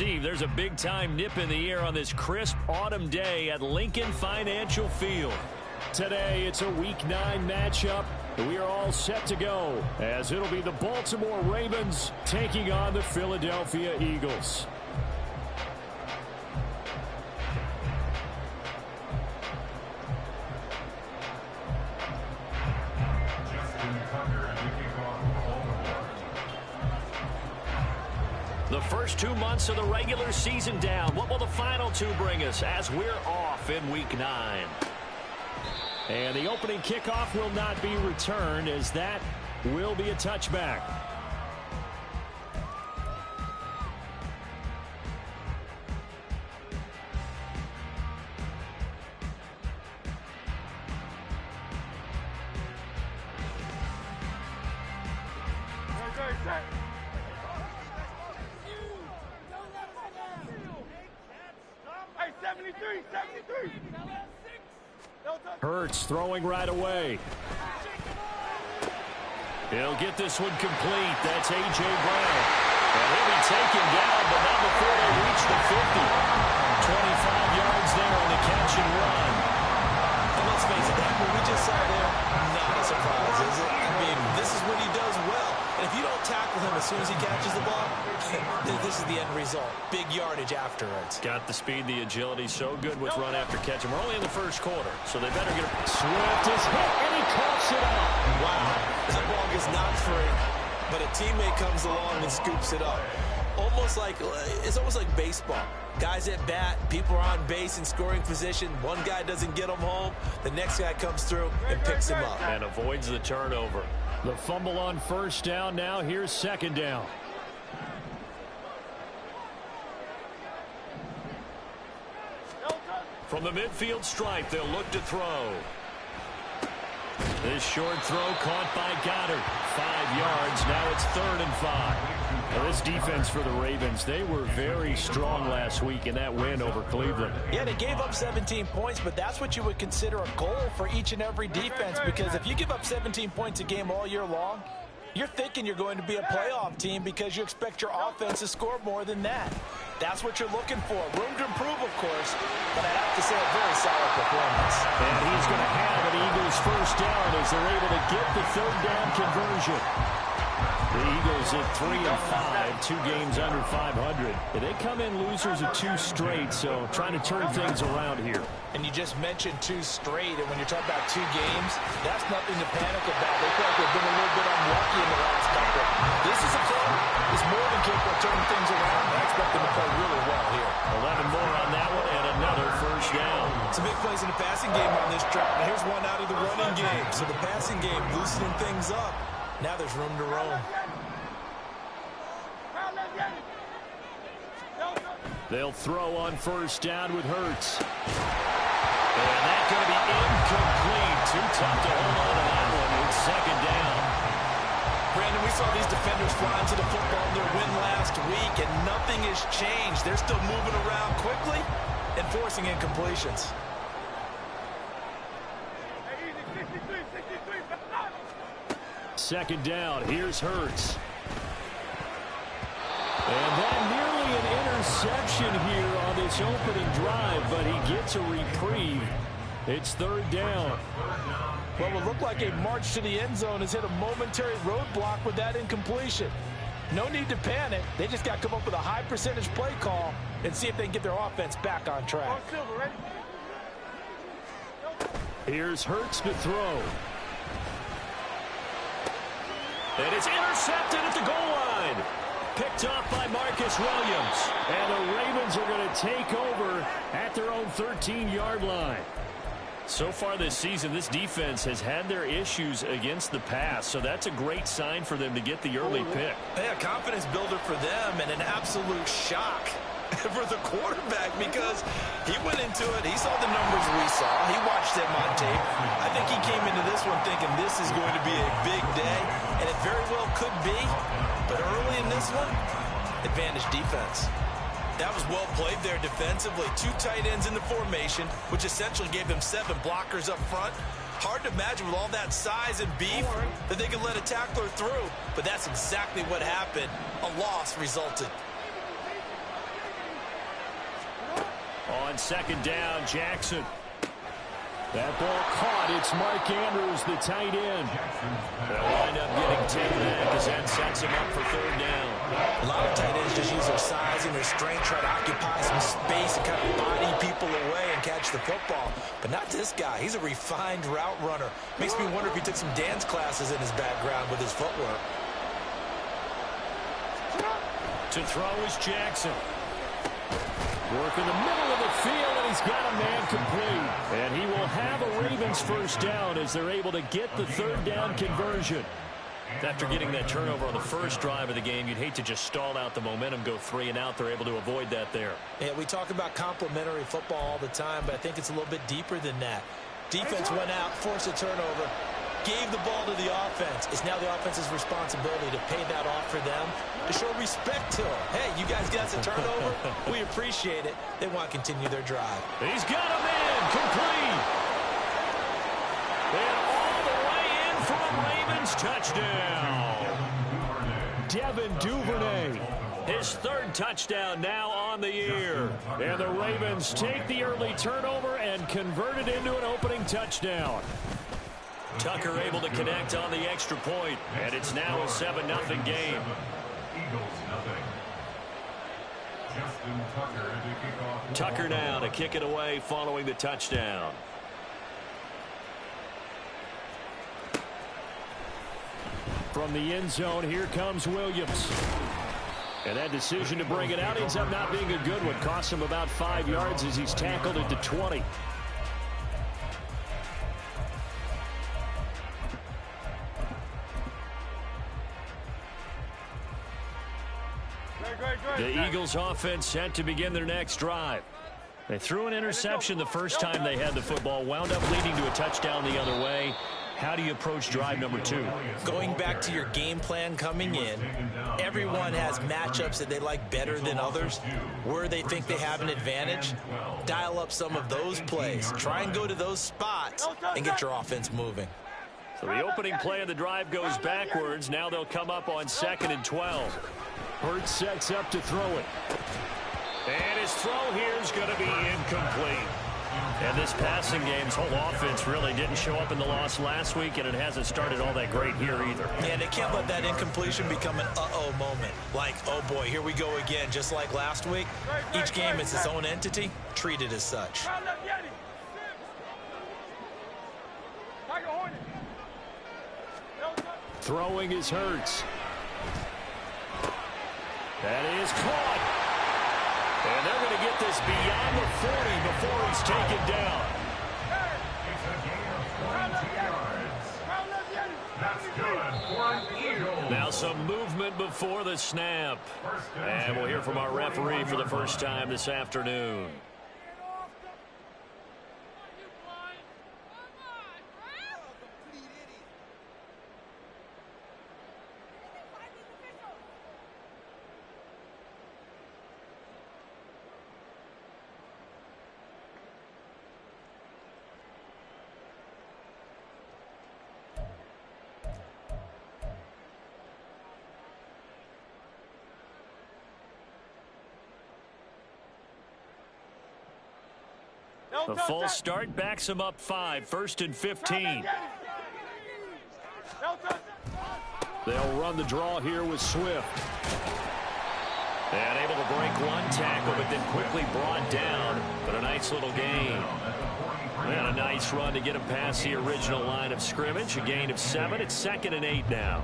receive. There's a big-time nip in the air on this crisp autumn day at Lincoln Financial Field. Today, it's a Week 9 matchup. We are all set to go, as it'll be the Baltimore Ravens taking on the Philadelphia Eagles. The first 2 months of the regular season down. What will the final 2 bring us as we're off in Week 9? And the opening kickoff will not be returned, as that will be a touchback. Hurts throwing right away. He'll get this one complete. That's A.J. Brown. And he'll be taken down, but not before they reach the 50. 25 yards there on the catch and run. And let's face it, that what we just saw there, not a surprise, is it? I mean, this is what he does well. And if you don't tackle him as soon as he catches the ball, this is the end result. Big yardage afterwards. Got the speed, the agility, so good with run after catch. And we're only in the first quarter, so they better get it. Swift is hit, and he coughs it up. Wow. That ball gets knocked free, but a teammate comes along and scoops it up. It's almost like baseball. Guys at bat, people are on base in scoring position. One guy doesn't get him home. The next guy comes through and picks him up. And avoids the turnover. The fumble on first down. Now here's second down. From the midfield stripe, they'll look to throw. This short throw caught by Goddard. 5 yards. Now it's 3rd and 5. Now this defense for the Ravens, they were very strong last week in that win over Cleveland. Yeah, they gave up 17 points, but that's what you would consider a goal for each and every defense, because if you give up 17 points a game all year long, you're thinking you're going to be a playoff team because you expect your offense to score more than that. That's what you're looking for. Room to improve, of course, but I have to say a very solid performance. And he's going to have an Eagles first down as they're able to get the 3rd down conversion. The Eagles at 3 and 5, 2 games under 500. They come in losers of 2 straight, so trying to turn things around here. And you just mentioned 2 straight, and when you're talking about 2 games, that's nothing to panic about. They feel like they've been a little bit unlucky in the last couple. This is a club that's more than capable of turning things around, and I expect them to play really well here. 11 more on that one, and another first down. Some big plays in the passing game on this drive. Now here's one out of the running game. So the passing game loosening things up. Now there's room to roam. They'll throw on first down with Hurts. And that's going to be incomplete. Too tough to hold on to that one. It's 2nd down. Brandon, we saw these defenders flying to the football in their win last week, and nothing has changed. They're still moving around quickly and forcing incompletions. Second down. Here's Hurts. And that nearly an interception here on this opening drive, but he gets a reprieve. It's 3rd down. Well, it looked like a march to the end zone has hit a momentary roadblock with that incompletion. No need to panic. They just got to come up with a high percentage play call and see if they can get their offense back on track. Here's Hurts to throw. And it's intercepted at the goal line. Picked off by Marcus Williams. And the Ravens are going to take over at their own 13-yard line. So far this season, this defense has had their issues against the pass, so that's a great sign for them to get the early pick. Yeah, confidence builder for them, and an absolute shock for the quarterback, because he went into it, he saw the numbers we saw, he watched them on tape. I think he came into this one thinking this is going to be a big day, and it very well could be, but early in this one, advantage defense. That was well played there defensively. 2 tight ends in the formation, which essentially gave them 7 blockers up front. Hard to imagine with all that size and beef that they could let a tackler through, but that's exactly what happened. A loss resulted. On second down, Jackson. That ball caught. It's Mark Andrews, the tight end. They'll wind up getting 10 back as that sets him up for third down. A lot of tight ends just use their size and their strength, try to occupy some space and kind of body people away and catch the football. But not this guy. He's a refined route runner. Makes me wonder if he took some dance classes in his background with his footwork. To throw is Jackson. Work in the middle of the field, and he's got a man complete. And he will have a Ravens first down as they're able to get the third down conversion. After getting that turnover on the first drive of the game, you'd hate to just stall out the momentum, go 3 and out. They're able to avoid that there. Yeah, we talk about complementary football all the time, but I think it's a little bit deeper than that. Defense went out, forced a turnover, gave the ball to the offense. It's now the offense's responsibility to pay that off for them, to show respect to them. Hey, you guys got the turnover. We appreciate it. They want to continue their drive. He's got a man complete. And all the way in for a Ravens touchdown. Devin Duvernay. His third touchdown now on the year. And the Ravens take the early turnover and convert it into an opening touchdown. Tucker able to connect on the extra point, and it's now a 7-0 game. Tucker now to kick it away following the touchdown. From the end zone, here comes Williams. And that decision to bring it out ends up not being a good one. Costs him about 5 yards as he's tackled at the 20. The Eagles offense set to begin their next drive. They threw an interception the first time they had the football, wound up leading to a touchdown the other way. How do you approach drive number 2? Going back to your game plan coming in, everyone has matchups that they like better than others, where they think they have an advantage. Dial up some of those plays. Try and go to those spots and get your offense moving. So the opening play of the drive goes backwards. Now they'll come up on 2nd and 12. Hurts sets up to throw it. And his throw here is going to be incomplete. And this passing game's whole offense really didn't show up in the loss last week, and it hasn't started all that great here either. Yeah, they can't let that incompletion become an uh-oh moment. Like, oh boy, here we go again, just like last week. Each game is its own entity, treated as such. Throwing is Hurts. That is caught. And they're going to get this beyond the 40 before he's taken down. Now some movement before the snap. And we'll hear from our referee for the first time this afternoon. The full start backs him up 5, 1st and 15. They'll run the draw here with Swift. And able to break one tackle, but then quickly brought down. But a nice little gain. And a nice run to get him past the original line of scrimmage. A gain of 7. It's 2nd and 8 now.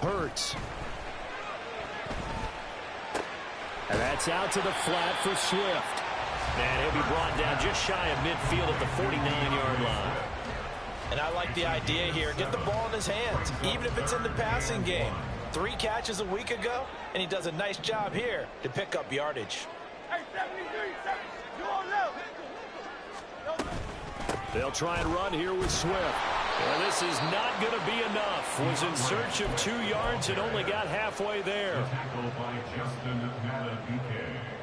Hurts. And that's out to the flat for Swift. And he'll be brought down just shy of midfield at the 49-yard line. And I like the idea here. Get the ball in his hands, even if it's in the passing game. 3 catches a week ago, and he does a nice job here to pick up yardage. They'll try and run here with Swift. And this is not going to be enough. Was in search of 2 yards and only got halfway there.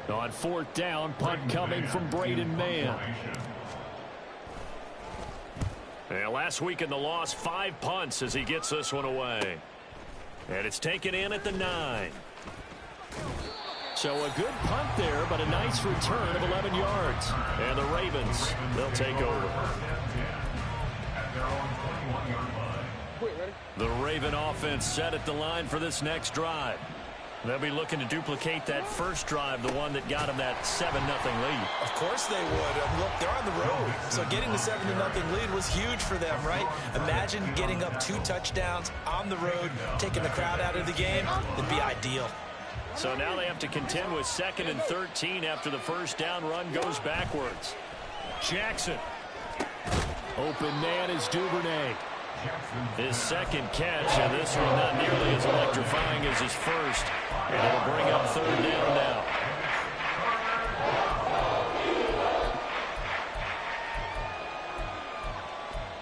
On 4th down, punt coming from Braden Mann. And last week in the loss, 5 punts as he gets this one away. And it's taken in at the 9. So a good punt there, but a nice return of 11 yards. And the Ravens, they'll take over. The Raven offense set at the line for this next drive. They'll be looking to duplicate that first drive, the one that got them that 7-0 lead. Of course they would. Look, they're on the road. So getting the 7-0 lead was huge for them, right? Imagine getting up 2 touchdowns on the road, taking the crowd out of the game. It'd be ideal. So now they have to contend with 2nd and 13 after the first down run goes backwards. Jackson. Open man is Duvernay. His second catch, and this one not nearly as electrifying as his first. And it'll bring up 3rd down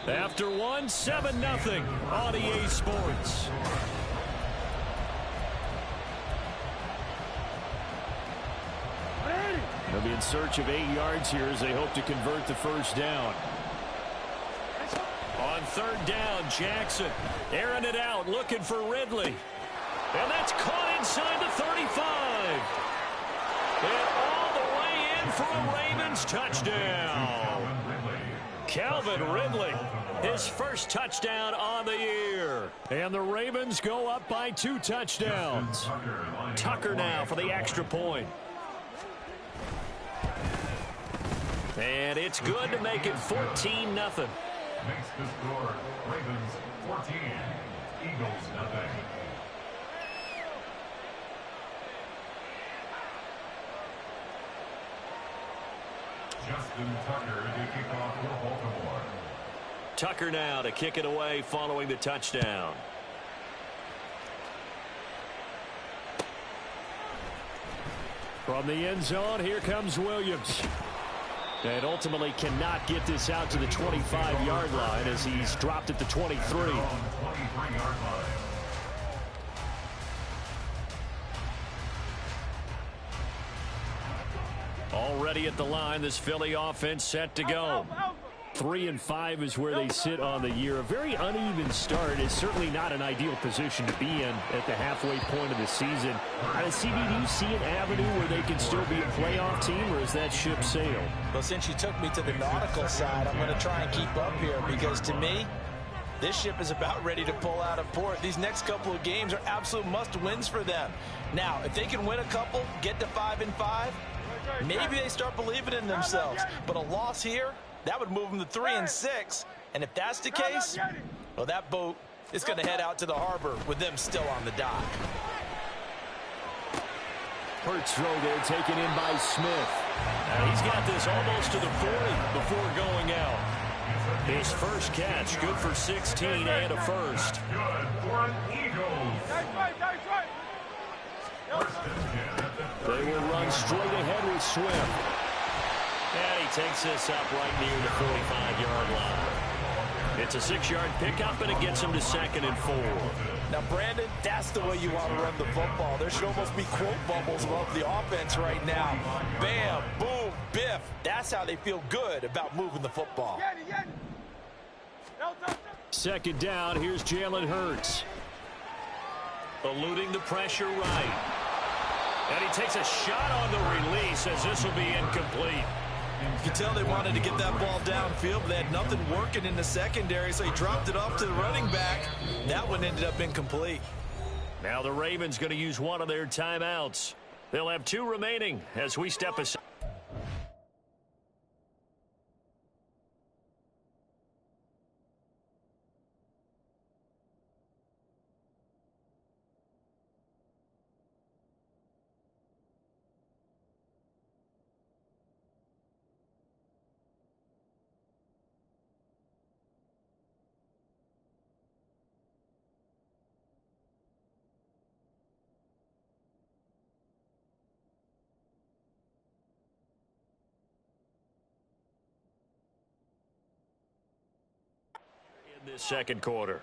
now. After one, 7-0 on EA Sports. They'll be in search of 8 yards here as they hope to convert the first down. On 3rd down, Jackson airing it out, looking for Ridley. And that's caught inside the 35. And all the way in for a Ravens touchdown. Calvin Ridley, his first touchdown on the year. And the Ravens go up by 2 touchdowns. Tucker now for the extra point. And it's good to make it 14-0. Makes the score Ravens 14, Eagles nothing. Justin Tucker to kick off for Baltimore. Tucker now to kick it away following the touchdown. From the end zone, here comes Williams. And ultimately cannot get this out to the 25-yard line as he's dropped at the 23. Already at the line, this Philly offense set to go. 3-5 is where they sit on the year. A very uneven start is certainly not an ideal position to be in at the halfway point of the season. Out of CD, do you see an avenue where they can still be a playoff team, or is that ship sailed? Well, since you took me to the nautical side, I'm going to try and keep up here because to me, this ship is about ready to pull out of port. These next couple of games are absolute must-wins for them. Now, if they can win a couple, get to 5-5, maybe they start believing in themselves. But a loss here, that would move them to 3-6. And if that's the case, well, that boat is going to head out to the harbor with them still on the dock. Hurts throw there taken in by Smith. And he's got this almost to the 40 before going out. His first catch, good for 16 and a first. Good for an Eagles. They will run straight ahead with Swift. And he takes this up right near the 45-yard line. It's a 6-yard pickup, and it gets him to 2nd and 4. Now, Brandon, that's the way you want to run the football. There should almost be quote bubbles above the offense right now. Bam, boom, biff. That's how they feel good about moving the football. 2nd down, here's Jalen Hurts. Eluding the pressure right. And he takes a shot on the release as this will be incomplete. You can tell they wanted to get that ball downfield, but they had nothing working in the secondary, so he dropped it off to the running back. That one ended up incomplete. Now the Ravens going to use one of their timeouts. They'll have 2 remaining as we step aside. This second quarter.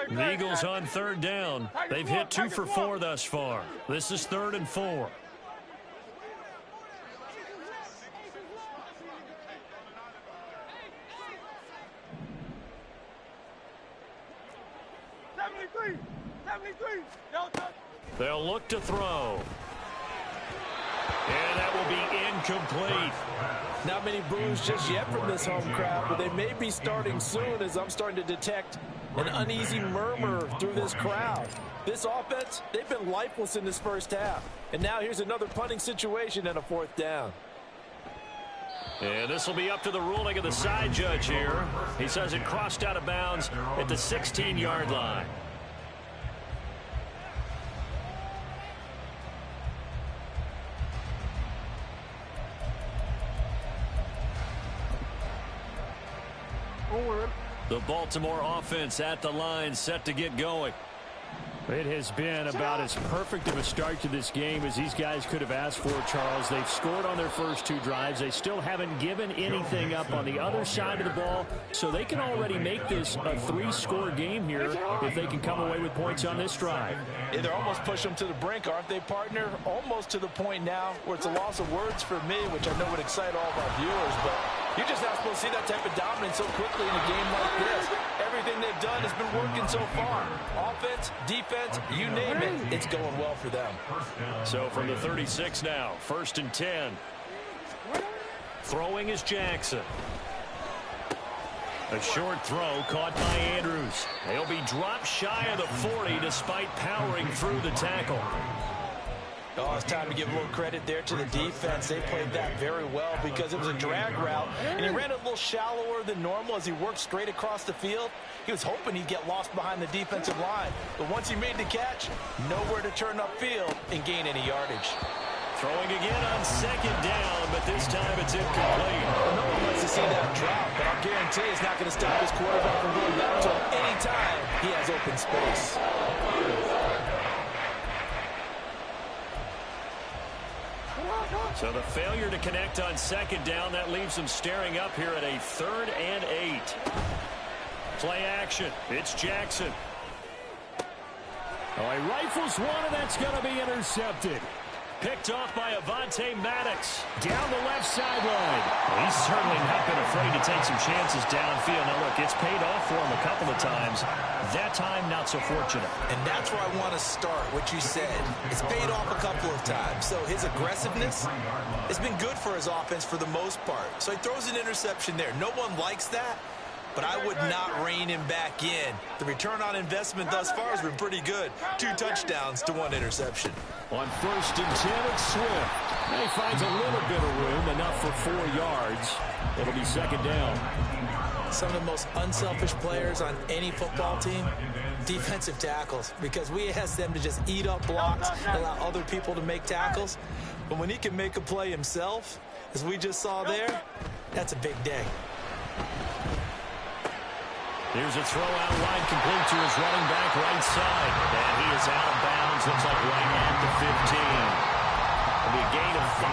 The Eagles on third down. They've hit 2 for 4 thus far. This is 3rd and 4. They'll look to throw. And that will be incomplete. Not many boos just yet from this home crowd, but they may be starting soon as I'm starting to detect an uneasy murmur through this crowd. This offense, they've been lifeless in this first half. And now here's another punting situation and a 4th down. And this will be up to the ruling of the side judge here. He says it crossed out of bounds at the 16-yard line. The Baltimore offense at the line, set to get going. It has been about as perfect of a start to this game as these guys could have asked for, Charles. They've scored on their first 2 drives. They still haven't given anything up on the other side of the ball, so they can already make this a 3-score game here if they can come away with points on this drive. Yeah, they're almost pushing them to the brink, aren't they, partner? Almost to the point now where it's a loss of words for me, which I know would excite all of our viewers, but you're just not supposed to see that type of dominance so quickly in a game like this. Everything they've done has been working so far. Offense, defense, you name it, it's going well for them. So from the 36 now, 1st and 10. Throwing is Jackson. A short throw caught by Andrews. He'll be dropped shy of the 40 despite powering through the tackle. Oh, it's time to give a little credit there to the defense. They played that very well because it was a drag route, and he ran a little shallower than normal as he worked straight across the field. He was hoping he'd get lost behind the defensive line, but once he made the catch, nowhere to turn upfield and gain any yardage. Throwing again on 2nd down, but this time it's incomplete. Well, no one wants to see that drop, but I'll guarantee it's not going to stop his quarterback from going back to him anytime he has open space. So the failure to connect on 2nd down, that leaves them staring up here at a 3rd and 8. Play action. It's Jackson. Oh, he rifles one, and that's going to be intercepted. Picked off by Avonte Maddox down the left sideline. He's certainly not been afraid to take some chances downfield. Now, look, it's paid off for him a couple of times. That time, not so fortunate. And that's where I want to start, what you said. It's paid off a couple of times. So his aggressiveness has been good for his offense for the most part. So he throws an interception there. No one likes that, but I would not rein him back in. The return on investment thus far has been pretty good. 2 touchdowns to 1 interception. On 1st and 10, it's Swift. And he finds a little bit of room, enough for 4 yards. It'll be 2nd down. Some of the most unselfish players on any football team, defensive tackles, because we ask them to just eat up blocks and allow other people to make tackles. But when he can make a play himself, as we just saw there, that's a big day. Here's a throw out wide, complete to his running back right side. And he is out of bounds, looks like right at the 15. It'll be a gain of 5.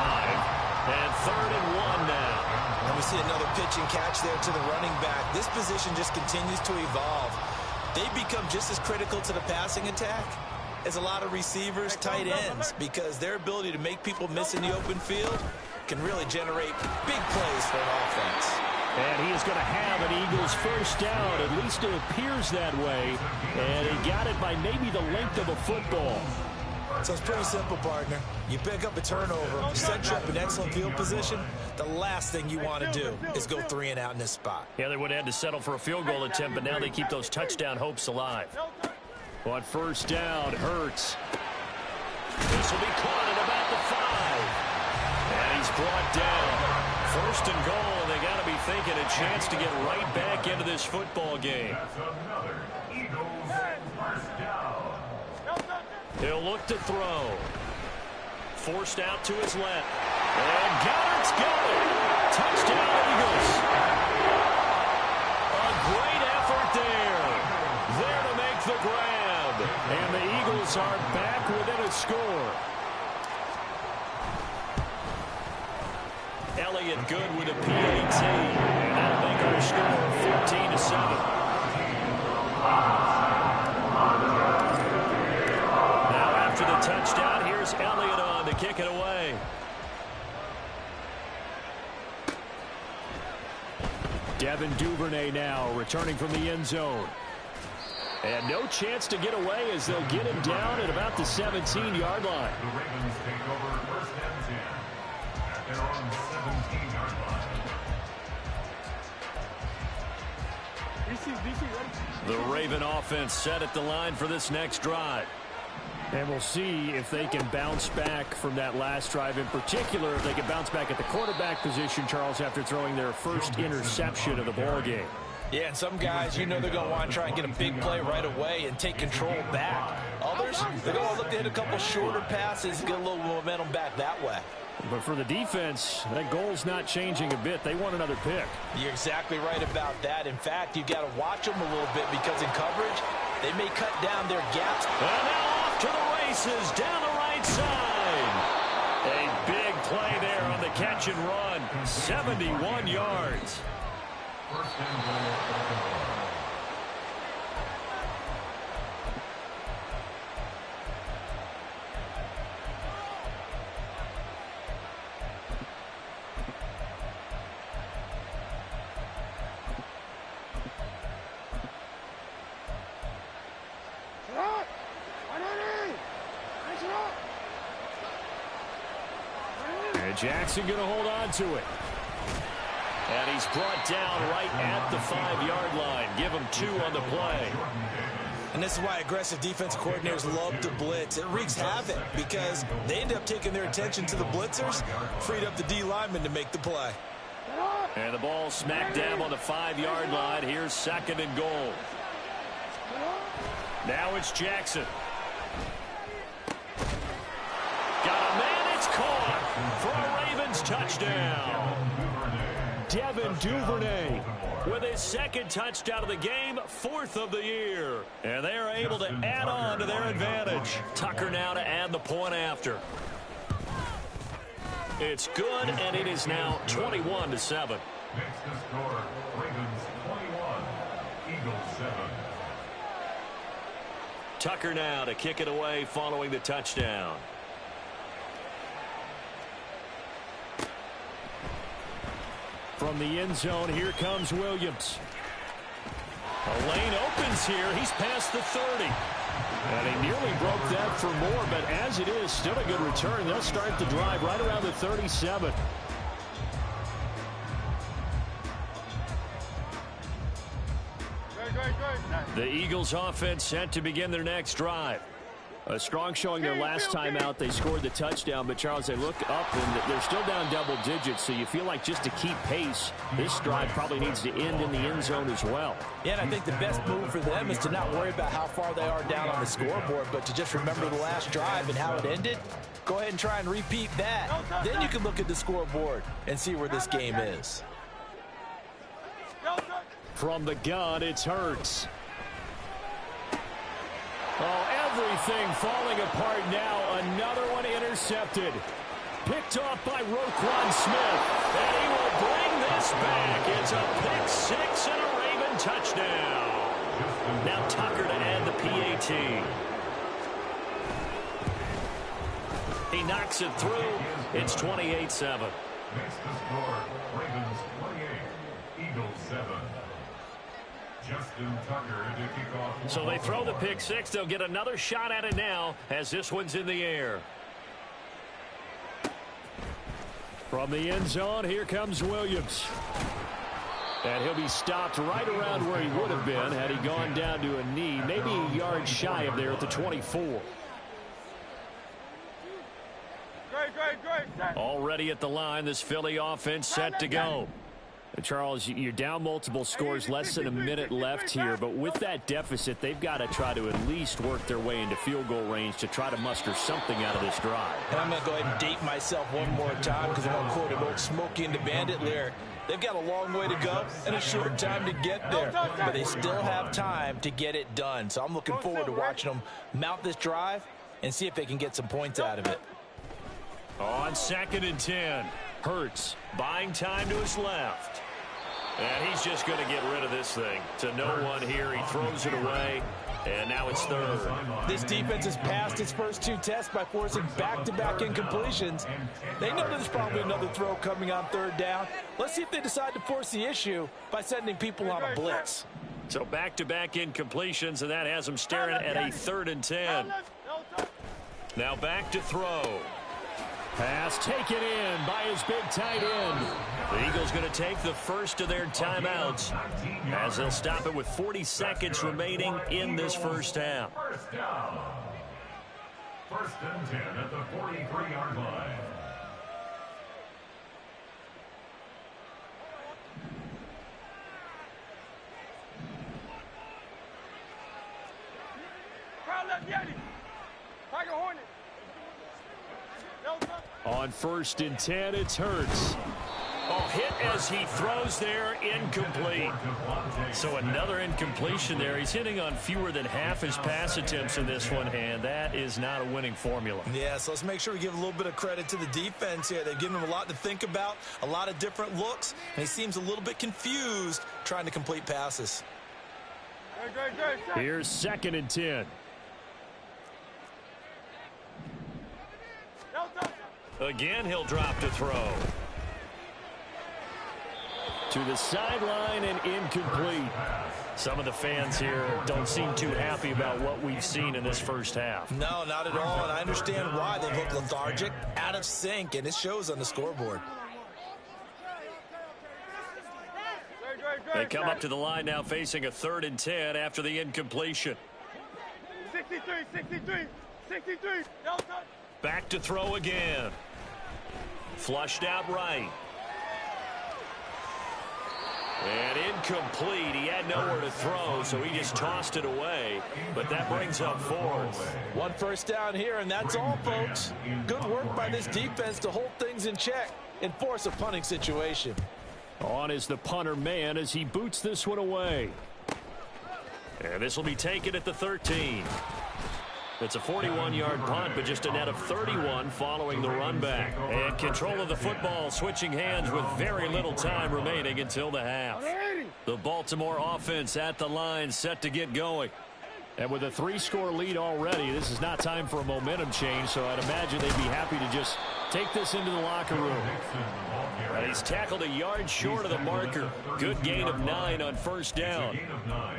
And 3rd and 1 now. And we see another pitch and catch there to the running back. This position just continues to evolve. They become just as critical to the passing attack as a lot of receivers, tight ends, because their ability to make people miss in the open field can really generate big plays for an offense. And he is going to have an Eagles first down. At least it appears that way. And he got it by maybe the length of a football. So it's pretty simple, partner. You pick up a turnover, set you up in excellent field position. The last thing you want to do is go 3 and out in this spot. Yeah, they would have had to settle for a field goal attempt, but now they keep those touchdown hopes alive. On 1st down, Hurts. This will be caught at about the 5. And he's brought down. 1st and goal, they got to be thinking a chance to get right back into this football game. That's another Eagles first down. He'll look to throw. Forced out to his left. And Goddard's got it. Touchdown, Eagles. A great effort there. There to make the grab. And the Eagles are back within a score. Elliott good with a PAT. And that'll make our score 14-7. to kick it away. Devin Duvernay now returning from the end zone. And no chance to get away as they'll get him down at about the 17-yard line. The Ravens take over first and 10 at their own 17-yard line. The Raven offense set at the line for this next drive. And we'll see if they can bounce back from that last drive, in particular if they can bounce back at the quarterback position, Charles, after throwing their first interception of the ballgame. Yeah, and some guys, you know they're going to want to try and get a big play right away and take control back. Others, they're going to look to hit a couple shorter passes and get a little momentum back that way. But for the defense, that goal's not changing a bit. They want another pick. You're exactly right about that. In fact, you've got to watch them a little bit because in coverage, they may cut down their gaps. And now off to the races down the right side. A big play there on the catch and run. 71 yards. First and goal, Baltimore. And Jackson going to hold on to it. And he's brought down right at the 5-yard line. Give him 2 on the play. And this is why aggressive defensive coordinators love to blitz. It wreaks havoc because they end up taking their attention to the blitzers, freed up the D lineman to make the play. And the ball smack dab on the 5-yard line. Here's second and goal. Now it's Jackson. Got a man, it's caught for a Ravens touchdown. Devin Duvernay with his second touchdown of the game, 4th of the year. And they are able to add on to their advantage. Tucker now to add the point after. It's good, and it is now 21-7. Next to score, Ravens 21, Eagles 7. Tucker now to kick it away following the touchdown. From the end zone, here comes Williams. A lane opens here. He's past the 30. And he nearly broke that for more, but as it is, still a good return. They'll start the drive right around the 37. The Eagles offense set to begin their next drive. A strong showing their last time out. They scored the touchdown, but Charles, they look up and they're still down double digits, so you feel like just to keep pace, this drive probably needs to end in the end zone as well. Yeah, and I think the best move for them is to not worry about how far they are down on the scoreboard, but to just remember the last drive and how it ended. Go ahead and try and repeat that. Then you can look at the scoreboard and see where this game is. From the gun, it's Hurts. Oh, everything falling apart now. Another one intercepted. Picked off by Roquan Smith. And he will bring this back. It's a pick 6 and a Raven touchdown. Now Tucker to add the PAT. He knocks it through. It's 28-7. Next to score, Ravens 28, Eagles 7. Justin Tucker to kick off. So they throw the pick 6. They'll get another shot at it now as this one's in the air. From the end zone, here comes Williams. And he'll be stopped right around where he would have been had he gone down to a knee, maybe a yard shy of there at the 24. Already at the line, this Philly offense set to go. Charles, you're down multiple scores, less than a minute left here, but with that deficit, they've got to try to at least work their way into field goal range to try to muster something out of this drive. And I'm going to go ahead and date myself one more time because I'm going to quote an old Smokey and the Bandit lyric. They've got a long way to go and a short time to get there, but they still have time to get it done. So I'm looking forward to watching them mount this drive and see if they can get some points out of it. On 2nd and 10, Hurts buying time to his left. And he's just going to get rid of this thing. To no one here. He throws it away. And now it's third. This defense has passed its first 2 tests by forcing back-to-back incompletions. They know there's probably another throw coming on third down. Let's see if they decide to force the issue by sending people on a blitz. So back-to-back incompletions, and that has them staring at a 3rd and 10. Now back to throw. Pass taken in by his big tight end. The Eagles going to take the first of their timeouts as they'll stop it with 40 seconds remaining in this first half. First down. 1st and 10 at the 43-yard line. On 1st and 10, it's Hurts. Oh, hit as he throws there, incomplete. So another incompletion there. He's hitting on fewer than half his pass attempts in this one, and that is not a winning formula. Yeah, so let's make sure we give a little bit of credit to the defense here. They've given him a lot to think about, a lot of different looks, and he seems a little bit confused trying to complete passes. Here's 2nd and 10. Again, he'll drop to throw. To the sideline and incomplete. Some of the fans here don't seem too happy about what we've seen in this first half. No, not at all, and I understand why. They've looked lethargic, out of sync, and it shows on the scoreboard. They come up to the line now facing a 3rd and 10 after the incompletion. 63. Back to throw again. Flushed out right. And incomplete. He had nowhere to throw, so he just tossed it away. But that brings up 4th. 1 first down here, and that's all, folks. Good work by this defense to hold things in check and force a punting situation. On is the punter man as he boots this one away. And this will be taken at the 13. It's a 41-yard punt, but just a net of 31 following the run back. And control of the football switching hands with very little time remaining until the half. The Baltimore offense at the line set to get going. And with a 3-score lead already, this is not time for a momentum change, so I'd imagine they'd be happy to just take this into the locker room. And he's tackled a yard short of the marker. Good gain of 9 on 1st down. Gain of 9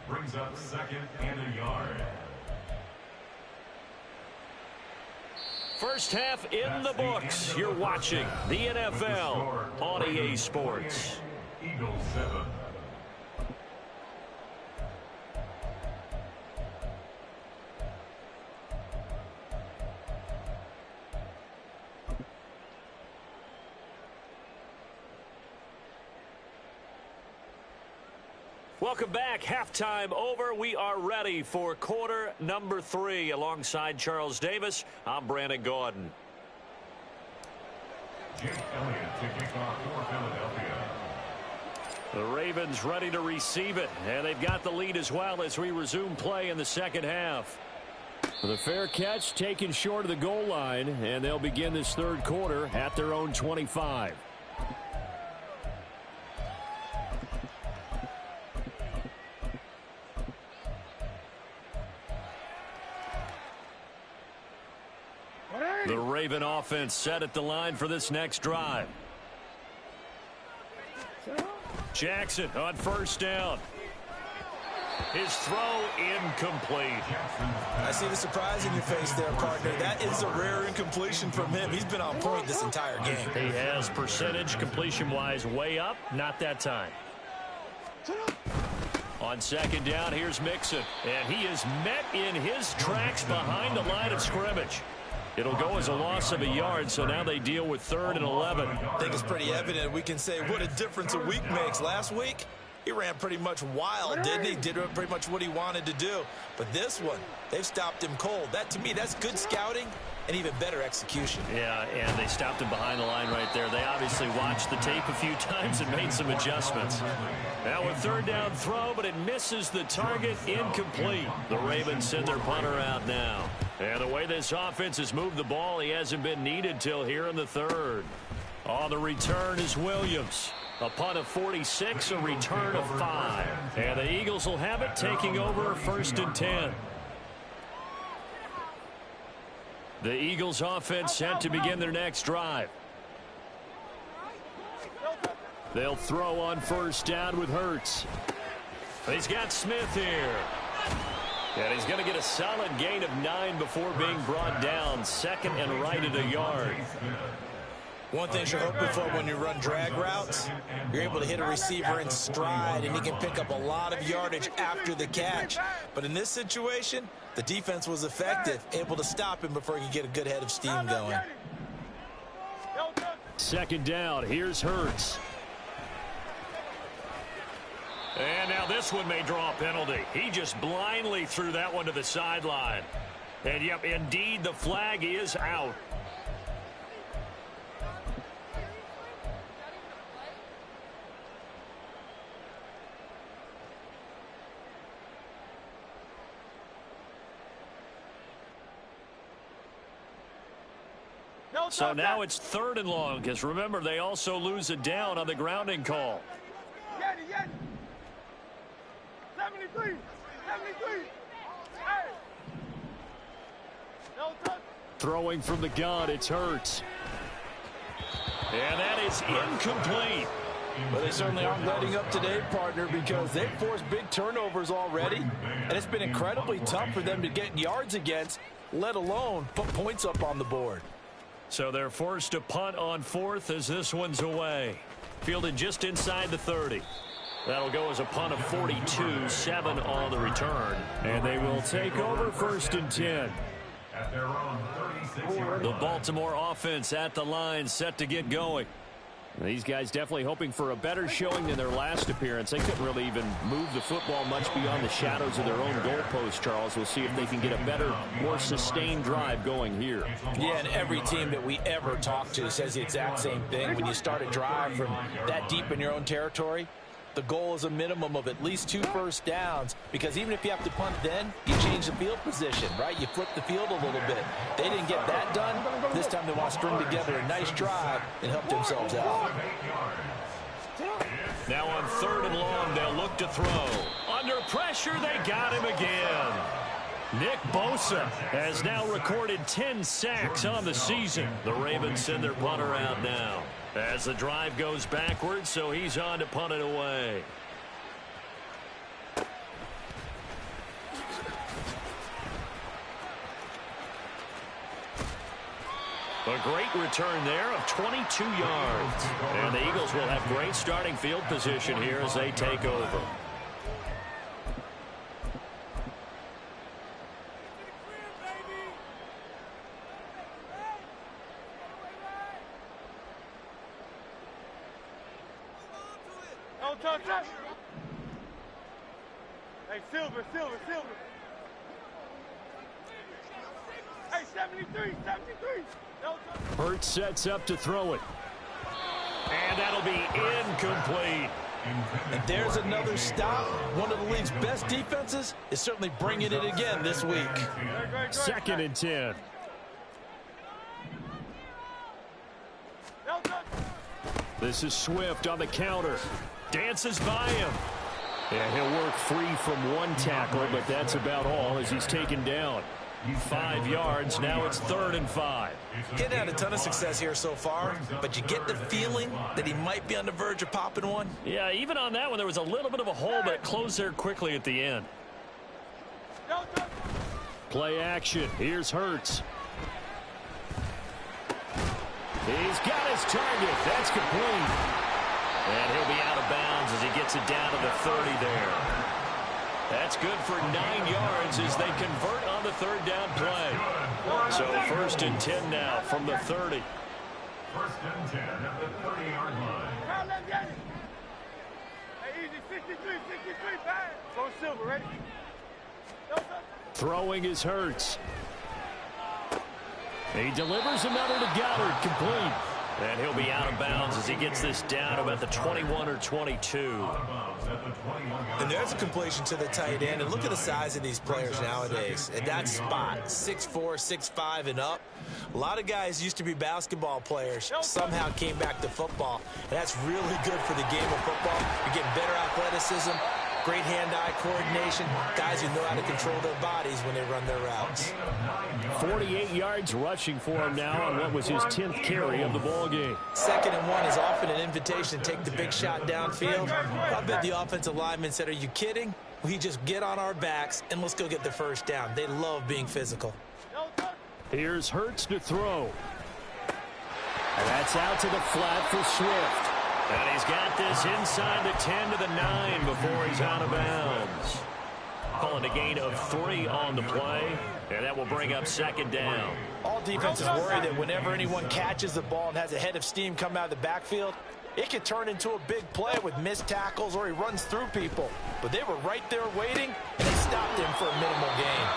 brings up 2nd and a yard. First half in the books. You're watching the NFL on EA Sports. Eagles 7. Welcome back. Halftime over. We are ready for quarter number 3. Alongside Charles Davis, I'm Brandon Gaudin. Jake Elliott to kick off for Philadelphia. The Ravens ready to receive it, and they've got the lead as well as we resume play in the second half. With a fair catch taken short of the goal line, and they'll begin this third quarter at their own 25. The Raven offense set at the line for this next drive. Jackson on 1st down. His throw incomplete. I see the surprise in your face there, partner. That is a rare incompletion from him. He's been on point this entire game. He has percentage completion-wise way up. Not that time. On 2nd down, here's Mixon. And he is met in his tracks behind the line of scrimmage. It'll go as a loss of a yard, so now they deal with 3rd and 11. I think it's pretty evident. We can say what a difference a week makes. Last week, he ran pretty much wild, didn't he? Did pretty much what he wanted to do. But this one, they've stopped him cold. That, to me, that's good scouting and even better execution. Yeah, and they stopped him behind the line right there. They obviously watched the tape a few times and made some adjustments. Now a 3rd down throw, but it misses the target, incomplete. The Ravens send their punter out now. And the way this offense has moved the ball, he hasn't been needed till here in the 3rd. On the return is Williams. A punt of 46, a return of 5. And the Eagles will have it, taking over 1st and 10. The Eagles offense set to begin their next drive. They'll throw on 1st down with Hurts. He's got Smith here. And he's going to get a solid gain of 9 before being brought down. 2nd and right at a yard. One thing you're hoping for when you run drag routes, you're able to hit a receiver in stride, and he can pick up a lot of yardage after the catch. But in this situation, the defense was effective, able to stop him before he could get a good head of steam going. 2nd down. Here's Hurts. And now this one may draw a penalty. He just blindly threw that one to the sideline. And, yep, indeed, the flag is out. So now it's 3rd and long, because remember, they also lose a down on the grounding call. 73. Hey. Throwing from the gun, it's Hurts. And that is incomplete. But they certainly aren't letting up today, partner, because they've forced big turnovers already. And it's been incredibly tough for them to get yards against, let alone put points up on the board. So they're forced to punt on 4th as this one's away. Fielded just inside the 30. That'll go as a punt of 42, 7 on the return. And they will take over 1st and 10. At their own 36-yard The line. Baltimore offense at the line, set to get going. These guys definitely hoping for a better showing than their last appearance. They couldn't really even move the football much beyond the shadows of their own goalpost, Charles. We'll see if they can get a better, more sustained drive going here. Yeah, and every team that we ever talk to says the exact same thing. When you start a drive from that deep in your own territory, the goal is a minimum of at least 2 first downs, because even if you have to punt then, you change the field position, right? You flip the field a little bit. They didn't get that done. This time they want to string together a nice drive and help themselves out. Now on 3rd and long, they'll look to throw. Under pressure, they got him again. Nick Bosa has now recorded 10 sacks on the season. The Ravens send their punter out now as the drive goes backwards, so he's on to punt it away. A great return there of 22 yards. And the Eagles will have great starting field position here as they take over. Hey, Silver. Hey, 73. Hurts sets up to throw it. And that'll be incomplete. And there's another stop. One of the league's best defenses is certainly bringing it again this week. 2nd and 10. This is Swift on the counter. Dances by him. And he'll work free from one tackle, but that's about all as he's taken down. 5 yards. Now it's 3rd and 5. Getting had a ton of success here so far, but you get the feeling that he might be on the verge of popping one. Yeah, even on that one, there was a little bit of a hole, but it closed there quickly at the end. Play action. Here's Hurts. He's got his target. That's complete. And he'll be out of bounds as he gets it down to the 30 there. That's good for 9 yards as they convert on the 3rd down play. So 1st and 10 now from the 30. 1st and 10 at the 30-yard line. Hey, easy, 63, pass. Go Silver, ready? Throwing is Hurts. He delivers another to Goddard, complete. And he'll be out of bounds as he gets this down about the 21 or 22. And there's a completion to the tight end. And look at the size of these players nowadays. At that spot, 6'4", 6'5", and up. A lot of guys used to be basketball players, somehow came back to football. And that's really good for the game of football. You're getting better athleticism, great hand-eye coordination, guys who know how to control their bodies when they run their routes. 48 yards rushing for him now on what was his 10th carry of the ball game. 2nd and 1 is often an invitation to take the big shot downfield. I bet the offensive lineman said, "Are you kidding? We just get on our backs and let's go get the first down." They love being physical. Here's Hurts to throw. And that's out to the flat for Swift. And he's got this inside the 10 to the 9 before he's out of bounds. Calling a gain of 3 on the play, and that will bring up 2nd down. All defenses worry that whenever anyone catches the ball and has a head of steam come out of the backfield, it can turn into a big play with missed tackles or he runs through people. But they were right there waiting, and they stopped him for a minimal gain.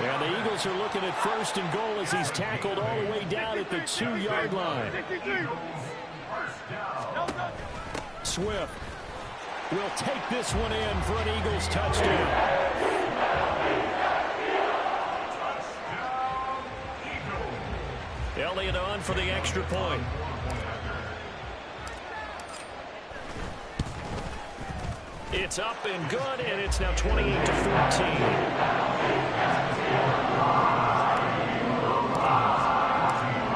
And the Eagles are looking at 1st and goal as he's tackled all the way down at the 2-yard line. Swift will take this one in for an Eagles touchdown. Elliott on for the extra point. It's up and good, and it's now 28 to 14.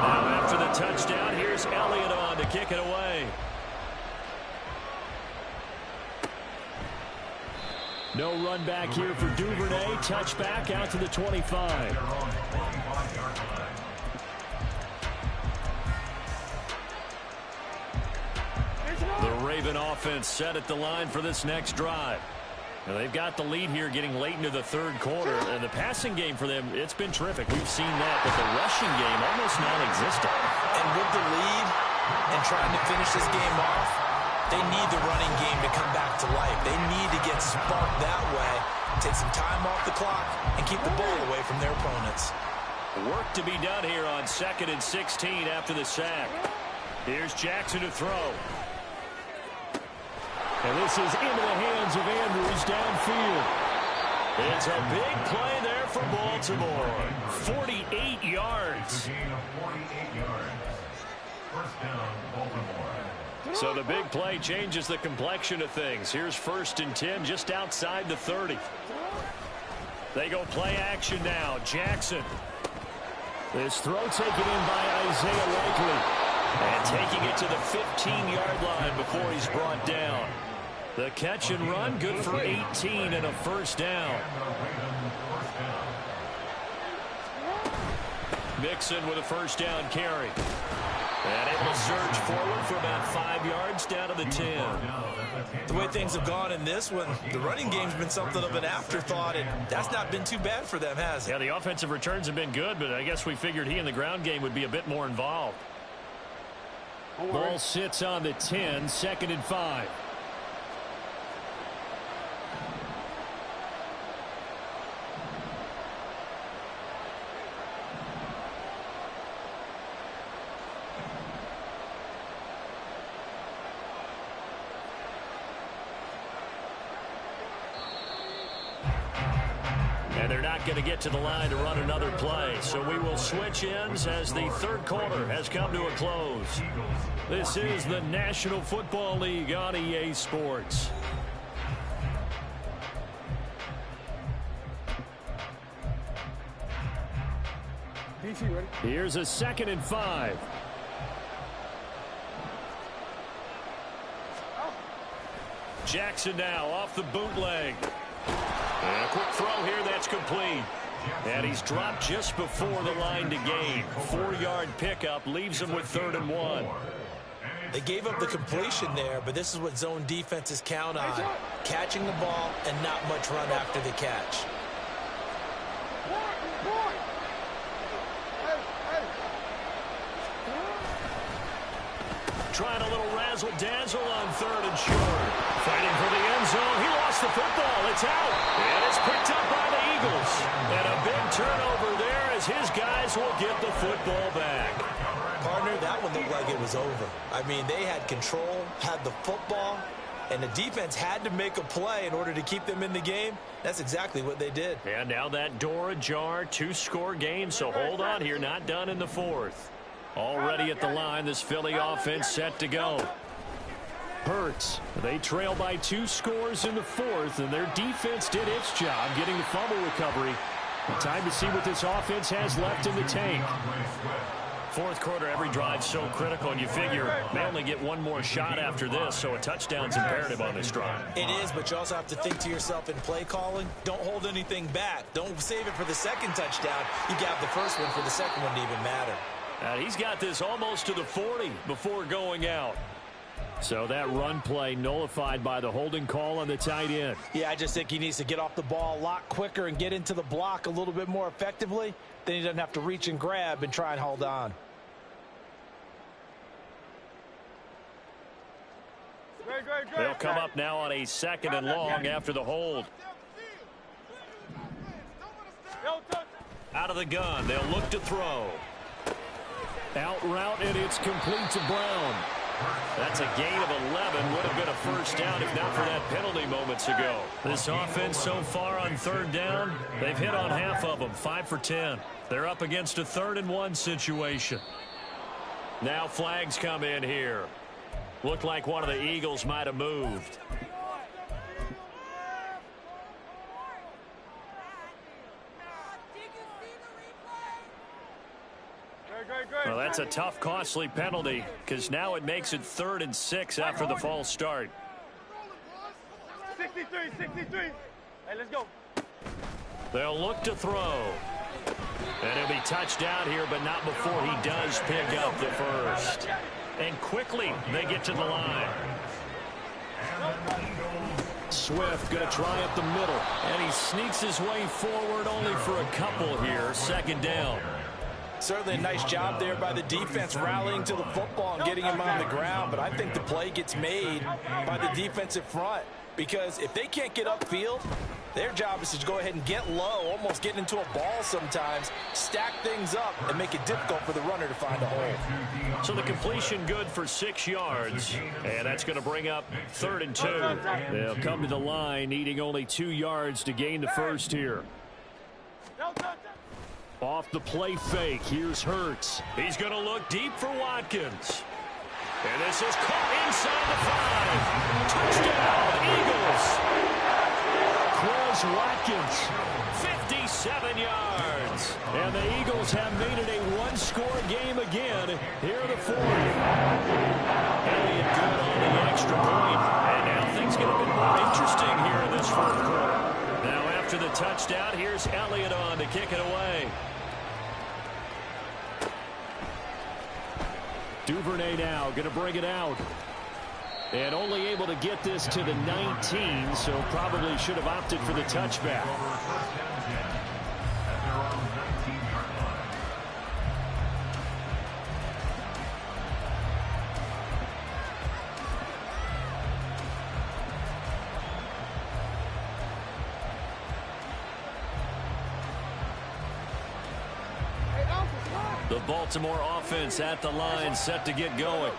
Now after the touchdown, here's Elliott on to kick it away. No run back here for Duvernay. Touchback out to the 25. The Raven offense set at the line for this next drive. Now they've got the lead here getting late into the 3rd quarter, and the passing game for them, it's been terrific. We've seen that, but the rushing game almost non-existent. And with the lead and trying to finish this game off, they need the running game to come back to life. They need to get sparked that way, take some time off the clock, and keep the ball away from their opponents. Work to be done here on 2nd and 16 after the sack. Here's Jackson to throw. And this is into the hands of Andrews downfield. It's a big play there for Baltimore. 48 yards. So the big play changes the complexion of things. Here's 1st and 10 just outside the 30. They go play action now. Jackson. This throw taken in by Isaiah Likely. And taking it to the 15-yard line before he's brought down. The catch and run, good for 18 and a 1st down. Mixon with a 1st down carry. And able to surge forward for about 5 yards down to the 10. The way things have gone in this one, the running game's been something of an afterthought, and that's not been too bad for them, has it? Yeah, the offensive returns have been good, but I guess we figured he in the ground game would be a bit more involved. Ball sits on the 10, 2nd and 5. And they're not going to get to the line to run another play. So we will switch ends as the 3rd quarter has come to a close. This is the National Football League on EA Sports. Here's a 2nd and 5. Jackson now off the bootleg. And a quick throw here, that's complete. And he's dropped just before the line to gain. 4-yard pickup leaves him with 3rd and 1. They gave up the completion there, but this is what zone defenses count on. Catching the ball and not much run after the catch. Trying a little razzle-dazzle on 3rd and short. Fighting for the end zone. He lost the football. It's out. And it's picked up by the Eagles. And a big turnover there as his guys will get the football back. Partner, that one looked like it was over. I mean, they had control, had the football, and the defense had to make a play in order to keep them in the game. That's exactly what they did. And now that door ajar, 2-score game, so hold on here, not done in the fourth. Already at the line, this Philly offense set to go. Hurts, they trail by 2 scores in the fourth, and their defense did its job getting the fumble recovery. Time to see what this offense has left in the tank. Fourth quarter, every drive so critical, and you figure they only get one more shot after this, so a touchdown's imperative on this drive. It is, but you also have to think to yourself in play calling, don't hold anything back. Don't save it for the second touchdown. You got the first one for the second one to even matter. He's got this almost to the 40 before going out. So that run play nullified by the holding call on the tight end. Yeah, I just think he needs to get off the ball a lot quicker and get into the block a little bit more effectively. Then he doesn't have to reach and grab and try and hold on. They'll come up now on a 2nd and long after the hold. Out of the gun, they'll look to throw. Out route, and it's complete to Brown. That's a gain of 11. Would have been a first down if not for that penalty moments ago. This offense so far on 3rd down, they've hit on half of them, 5 for 10. They're up against a 3rd and 1 situation. Now flags come in here. Looked like one of the Eagles might have moved. Well, that's a tough, costly penalty because now it makes it 3rd and 6 after the false start. 63. Hey, let's go. They'll look to throw. And he'll be touched down here, but not before he does pick up the first. And quickly, they get to the line. Swift going to try up the middle. And he sneaks his way forward only for a couple here. 2nd down. Certainly a nice job there by the defense rallying to the football and getting him on the ground. But I think the play gets made by the defensive front. Because if they can't get upfield, their job is to go ahead and get low, almost get into a ball sometimes, stack things up, and make it difficult for the runner to find a hole. So the completion good for 6 yards, and that's going to bring up 3rd and 2. They'll come to the line, needing only 2 yards to gain the first here. Off the play fake, here's Hurts. He's going to look deep for Watkins. And this is caught inside the 5. Touchdown, Eagles. Quez Watkins, 57 yards. And the Eagles have made it a 1-score game again here in the 4th. Elliott good on the extra point. And now things get a bit more interesting here in this 4th quarter. Now after the touchdown, here's Elliott on to kick it away. Duvernay now going to bring it out. And only able to get this to the 19, so probably should have opted for the touchback. The Baltimore offense at the line, set to get going.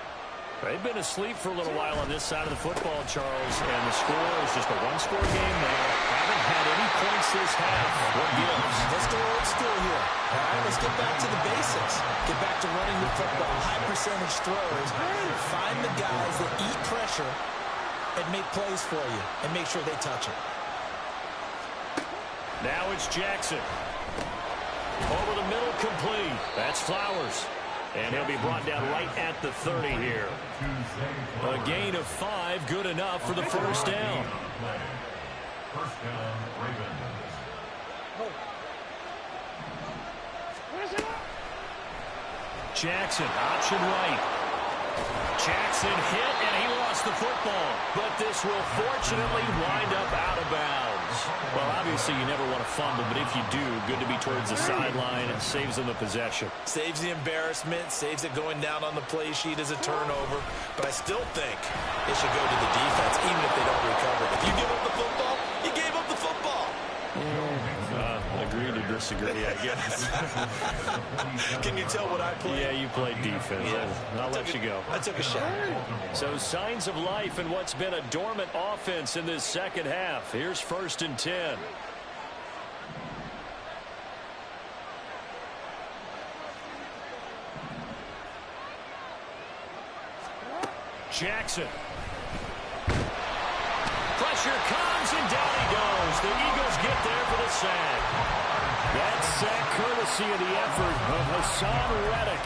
They've been asleep for a little while on this side of the football, Charles, and the score is just a 1-score game now. Haven't had any points this half. What gives? Let's go old school here. All right, let's get back to the basics. Get back to running the football, high percentage throws. Find the guys that eat pressure and make plays for you, and make sure they touch it. Now it's Jackson. Over the middle, complete. That's Flowers. And he'll be brought down right at the 30 here. A gain of 5, good enough for the first down. First down, Ravens. Jackson, option right. Jackson hit, and he lost the football. But this will fortunately wind up out of bounds. Well, obviously you never want to fumble, but if you do, good to be towards the sideline. It saves them the possession. Saves the embarrassment, saves it going down on the play sheet as a turnover. But I still think it should go to the defense, even if they don't recover. If you give up the football, you gave up the football. Agreed to disagree, I guess. Can you tell what I played? Yeah, you played defense. Yeah. I'll let you go. I took a shot. So signs of life in what's been a dormant offense in this second half. Here's 1st and 10. Jackson. Pressure comes, and down he goes. The Eagles get there for the sack. That sack courtesy of the effort of Hassan Reddick.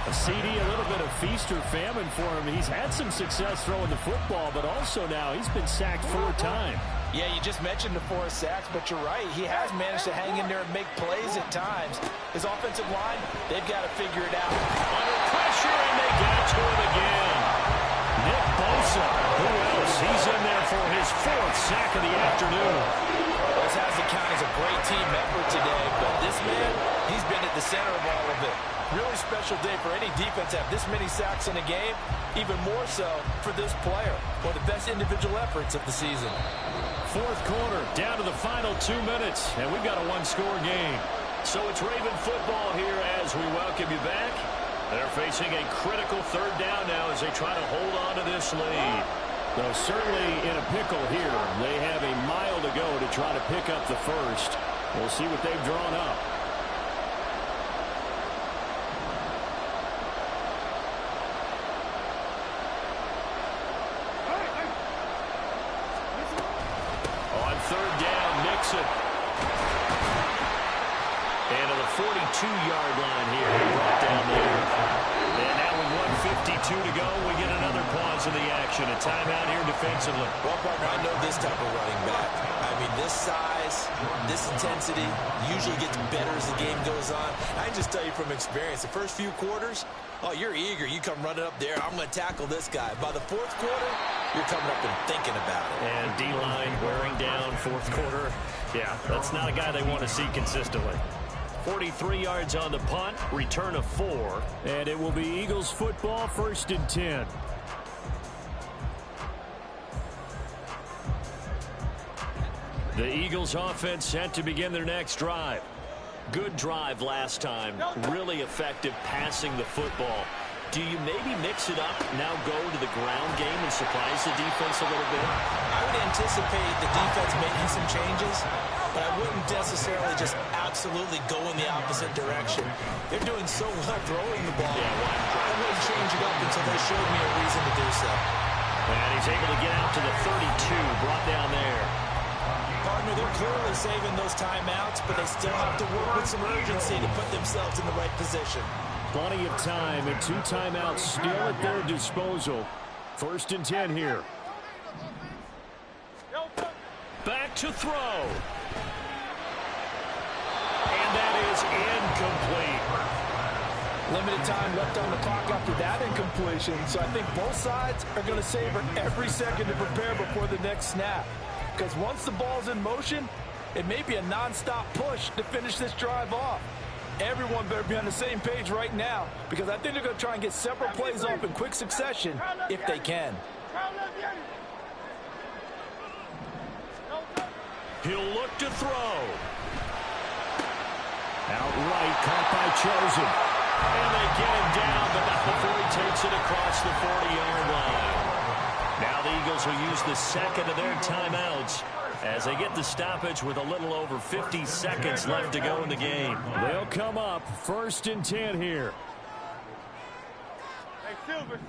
A CD, a little bit of feast or famine for him. He's had some success throwing the football, but also now he's been sacked 4 times. Yeah, you just mentioned the 4 sacks, but you're right. He has managed to hang in there and make plays at times. His offensive line, they've got to figure it out. Under pressure, and they get to him again. Nick Bosa, who else? He's in there for his 4th sack of the afternoon. This has to count as a great team effort today, but this man, he's been at the center of all of it. Really special day for any defense to have this many sacks in a game, even more so for this player. One of the best individual efforts of the season. 4th quarter, down to the final 2 minutes, and we've got a 1-score game. So it's Raven football here as we welcome you back. They're facing a critical 3rd down now as they try to hold on to this lead. Though certainly in a pickle here. They have a mile to go to try to pick up the first. We'll see what they've drawn up. On 3rd down, Nixon. And to the 42-yard line here, brought down there. And now with 1:52 to go, we get another pause in the action. A timeout here defensively. Well, partner, I know this type of running back. I mean, this size, this intensity usually gets better as the game goes on. I can just tell you from experience, the first few quarters, oh, you're eager. You come running up there, I'm going to tackle this guy. By the 4th quarter, you're coming up and thinking about it. And D-line wearing down 4th quarter. Yeah, that's not a guy they want to see consistently. 43 yards on the punt, return of 4. And it will be Eagles football, 1st and 10. The Eagles offense set to begin their next drive. Good drive last time. Really effective passing the football. Do you maybe mix it up, now go to the ground game and surprise the defense a little bit? I would anticipate the defense making some changes, but I wouldn't necessarily just absolutely go in the opposite direction. They're doing so well throwing the ball. I wouldn't change it up until they showed me a reason to do so. And he's able to get out to the 32, brought down there. Partner, they're clearly saving those timeouts, but they still have to work with some urgency to put themselves in the right position. Plenty of time and 2 timeouts still at their disposal. 1st and 10 here. Back to throw. And that is incomplete. Limited time left on the clock after that incompletion, so I think both sides are going to savor every second to prepare before the next snap. Because once the ball's in motion, it may be a non-stop push to finish this drive off. Everyone better be on the same page right now, because I think they're going to try and get several plays off in quick succession if they can. He'll look to throw. Outright caught by Chosen. And they get him down, but not before he takes it across the 40-yard line. Now the Eagles will use the second of their timeouts as they get the stoppage with a little over 50 seconds left to go in the game. They'll come up 1st and 10 here. Hey, Silver.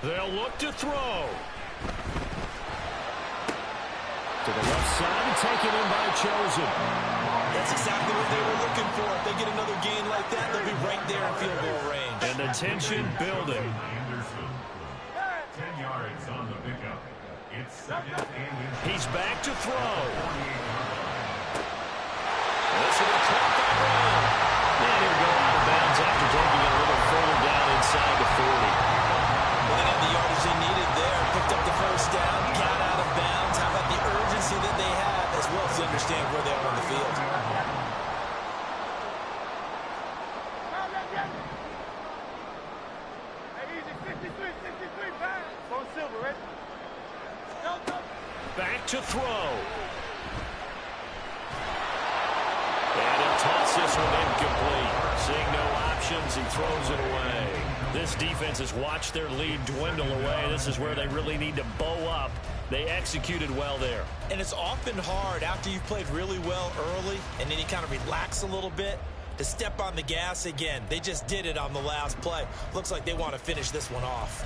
They'll look to throw. To the left side, taken in by Chosen. That's exactly what they were looking for. If they get another gain like that, they'll be right there in field goal range. And the tension building. Anderson. 10 yards on the pickup. It's 2nd and He's back to throw. This will be caught by Brown. And he'll go out of bounds after taking it a little further down inside the 40. Well, they had the yardage they needed there. Picked up the 1st down, got out of bounds. How about the urgency that they have, as well as to understand where they are on the field? Silver, ready? Back to throw. one incomplete. Seeing no options, he throws it away. This defense has watched their lead dwindle away. This is where they really need to bow up. They executed well there. And it's often hard after you've played really well early and then you kind of relax a little bit to step on the gas again. They just did it on the last play. Looks like they want to finish this one off.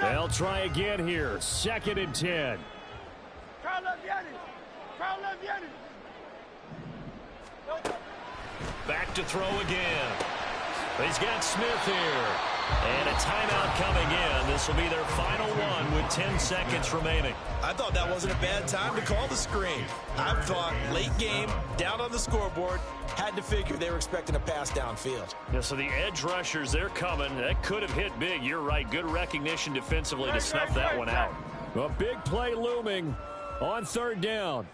They'll try again here. 2nd and 10. Back to throw again. He's got Smith here. And a timeout coming in. This will be their final one with 10 seconds remaining. I thought that wasn't a bad time to call the screen. I thought late game, down on the scoreboard, had to figure they were expecting a pass downfield. Yeah, so the edge rushers, they're coming. That could have hit big. You're right. Good recognition defensively to snuff that one out. A big play looming on 3rd down.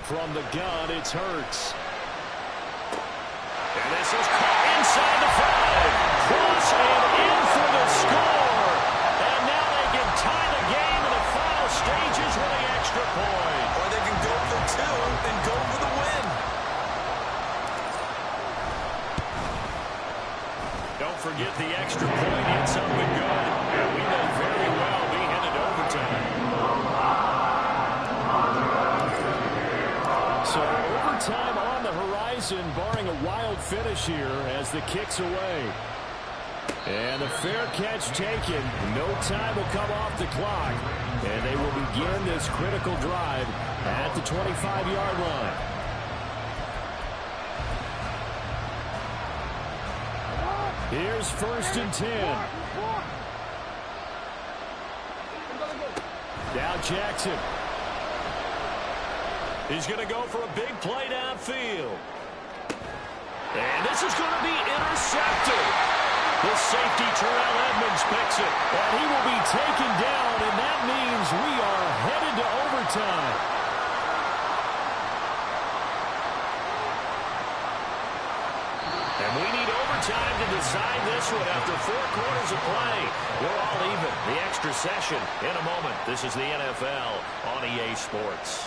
From the gun, it's Hurts. And this is caught inside the 5. Cross and in for the score. And now they can tie the game in the final stages with the extra point. Or they can go for 2 and go for the win. Don't forget the extra point hits something good. And we may very well be headed to overtime. So overtime on the horizon, barring a wild finish here as the kick's away. And the fair catch taken. No time will come off the clock. And they will begin this critical drive at the 25-yard line. Here's 1st and 10. Now Jackson. He's going to go for a big play downfield. And this is going to be intercepted. The safety, Terrell Edmonds, picks it. And he will be taken down, and that means we are headed to overtime. And we need overtime to decide this one after 4 quarters of play. We're all even. The extra session in a moment. This is the NFL on EA Sports.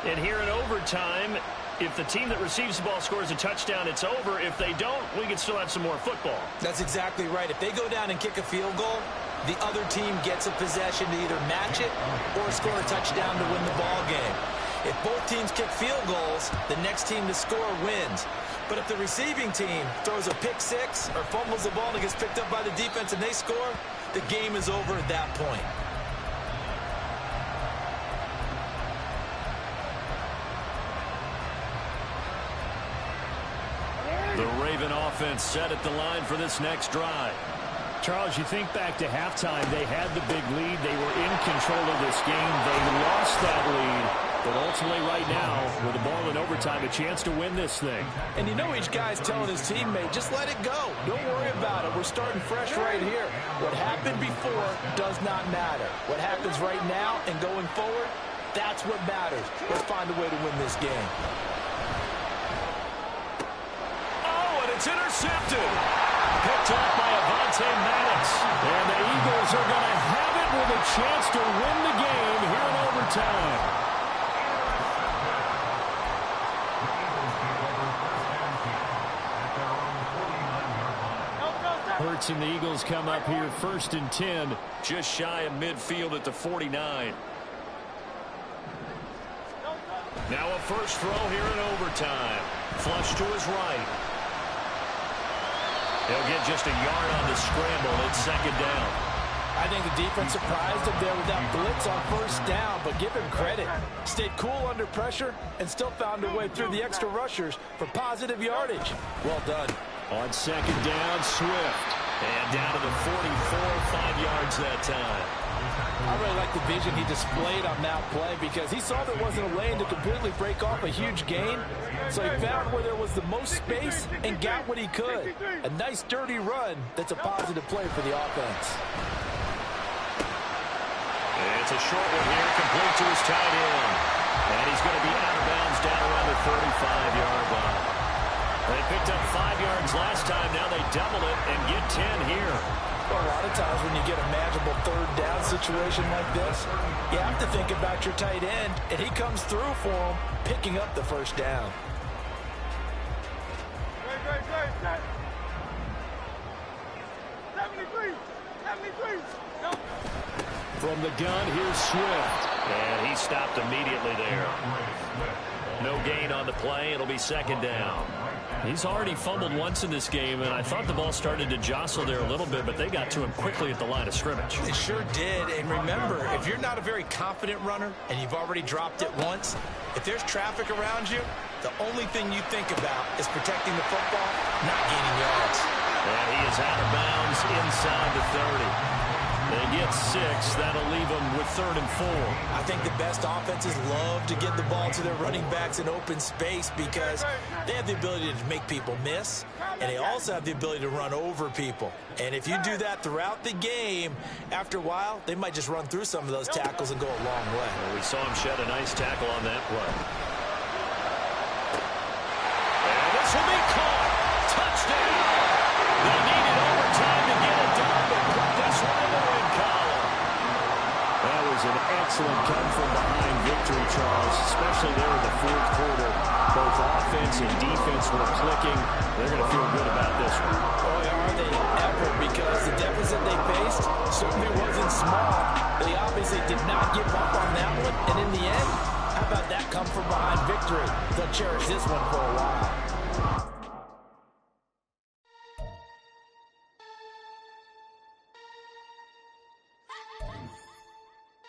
And here in overtime, if the team that receives the ball scores a touchdown, it's over. If they don't, we can still have some more football. That's exactly right. If they go down and kick a field goal, the other team gets a possession to either match it or score a touchdown to win the ball game. If both teams kick field goals, the next team to score wins. But if the receiving team throws a pick 6 or fumbles the ball and it gets picked up by the defense and they score, the game is over at that point. The Raven offense set at the line for this next drive. Charles, you think back to halftime, they had the big lead. They were in control of this game. They lost that lead. But ultimately right now, with the ball in overtime, a chance to win this thing. And you know each guy's telling his teammate, just let it go. Don't worry about it. We're starting fresh right here. What happened before does not matter. What happens right now and going forward, that's what matters. Let's find a way to win this game. It's intercepted. Picked up by Avonte Maddox. And the Eagles are going to have it with a chance to win the game here in overtime. Hurts and the Eagles come up here 1st and 10. Just shy of midfield at the 49. Now a first throw here in overtime. Flush to his right. He'll get just a yard on the scramble. It's 2nd down. I think the defense surprised him there with that blitz on 1st down, but give him credit. Stayed cool under pressure and still found a way through the extra rushers for positive yardage. Well done. On 2nd down, Swift. And down to the 44, 5 yards that time. I really like the vision he displayed on that play because he saw there wasn't a lane to completely break off a huge gain. So he found where there was the most space and got what he could. A nice, dirty run that's a positive play for the offense. It's a short one here, complete to his tight end. And he's going to be out of bounds down around the 35-yard line. They picked up 5 yards last time. Now they double it and get 10 here. Well, a lot of times when you get a manageable third down situation like this, you have to think about your tight end, and he comes through for him, picking up the first down. Great. 73. No. From the gun, here's Swift. And he stopped immediately there. No gain on the play. It'll be second down. He's already fumbled once in this game, and I thought the ball started to jostle there a little bit, but they got to him quickly at the line of scrimmage. It sure did. And remember, if you're not a very confident runner and you've already dropped it once, if there's traffic around you, the only thing you think about is protecting the football, not gaining yards. And he is out of bounds inside the 30. They get 6. That'll leave them with 3rd and 4. I think the best offenses love to get the ball to their running backs in open space because they have the ability to make people miss, and they also have the ability to run over people. And if you do that throughout the game, after a while, they might just run through some of those tackles and go a long way. Well, we saw him shed a nice tackle on that play. And this will be caught. Touchdown. They needed overtime to get it done, but put this one in the win column. That was an excellent come-from-behind victory, Charles, especially there in the fourth quarter. Both offense and defense were clicking. They're going to feel good about this one. Boy, are they ever, because the deficit they faced certainly wasn't small. They obviously did not give up on that one, and in the end, how about that come-from-behind victory? They'll cherish this one for a while.